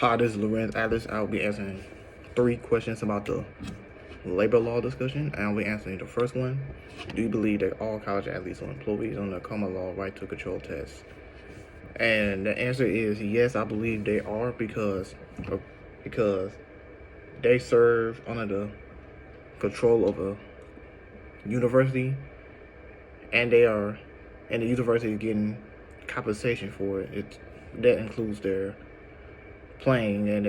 Hi, this is Lorenz Atlas. I'll be answering 3 questions about the labor law discussion. I'll be answering the first one. Do you believe that all college athletes are employees on the common law right to control test? And the answer is yes, I believe they are because they serve under the control of a university, and the university is getting compensation for it. That includes their playing and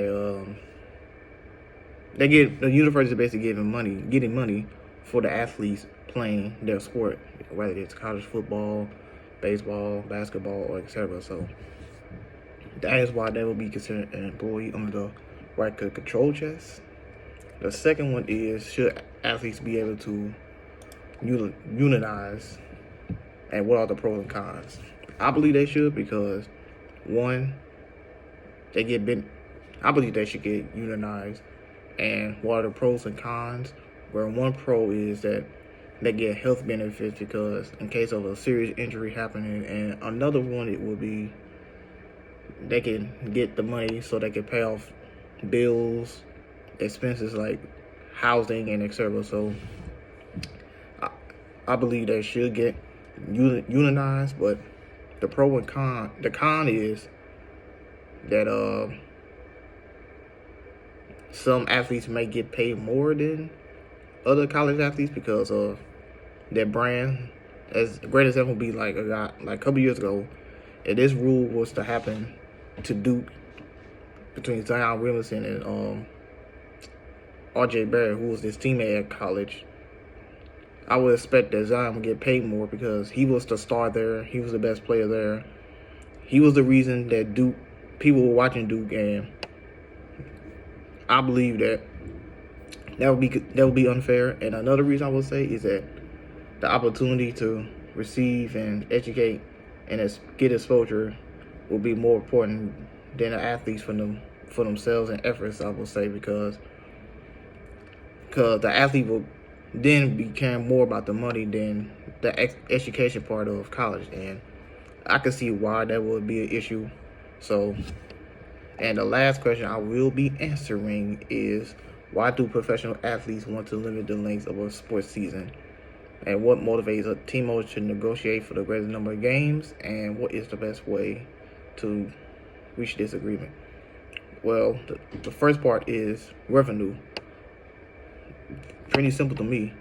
the university is basically getting money for the athletes playing their sport, whether it's college football, baseball, basketball, or etc. So that is why they will be considered an employee under the right to control test. The second one is, should athletes be able to unionize, and what are the pros and cons? I believe they should because one, I believe they should get unionized. And what are the pros and cons? Where one pro is that they get health benefits because in case of a serious injury happening, and another one it would be they can get the money so they can pay off bills, expenses like housing and etc. So I believe they should get unionized, but the con is that some athletes may get paid more than other college athletes because of their brand. As a great example would be like a couple years ago, if this rule was to happen to Duke between Zion Williamson and R.J. Barrett, who was his teammate at college, I would expect that Zion would get paid more because he was the star there. He was the best player there. He was the reason that people were watching Duke, and I believe that would be unfair. And another reason I would say is that the opportunity to receive and educate and get exposure will be more important than the athletes for themselves and efforts, I would say, because the athlete will then be caring more about the money than the education part of college, and I can see why that would be an issue. So, and the last question I will be answering is, why do professional athletes want to limit the length of a sports season? And what motivates a team owner to negotiate for the greatest number of games? And what is the best way to reach this agreement? Well, the first part is revenue. Pretty simple to me.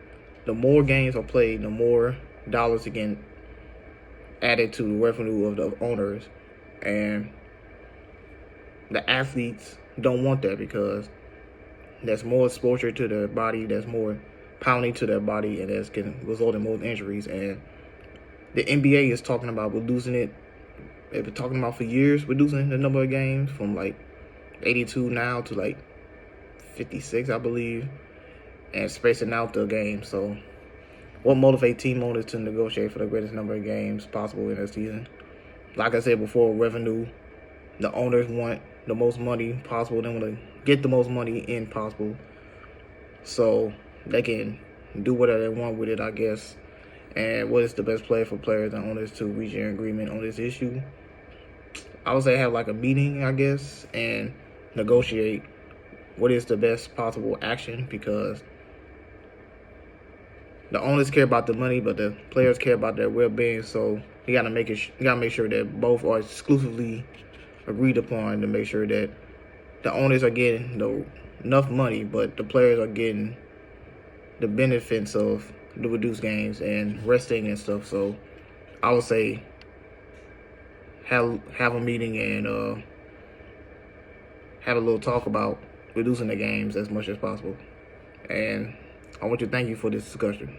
The more games are played, the more dollars again added to the revenue of the owners. And the athletes don't want that because there's more exposure to their body, there's more pounding to their body, and that can result in more injuries. And the NBA is talking about reducing it. They've been talking about for years, reducing the number of games from like 82 now to like 56, I believe, and spacing out the game. So what motivates team owners to negotiate for the greatest number of games possible in a season? Like I said before, revenue. The owners want the most money possible. They want to get the most money in possible, so they can do whatever they want with it, I guess. And what is the best play for players and owners to reach an agreement on this issue? I would say have like a meeting, I guess, and negotiate what is the best possible action, because the owners care about the money, but the players care about their well-being. So you gotta make sure that both are exclusively agreed upon to make sure that the owners are getting enough money, but the players are getting the benefits of the reduced games and resting and stuff. So I would say have a meeting and have a little talk about reducing the games as much as possible. And I want to thank you for this discussion.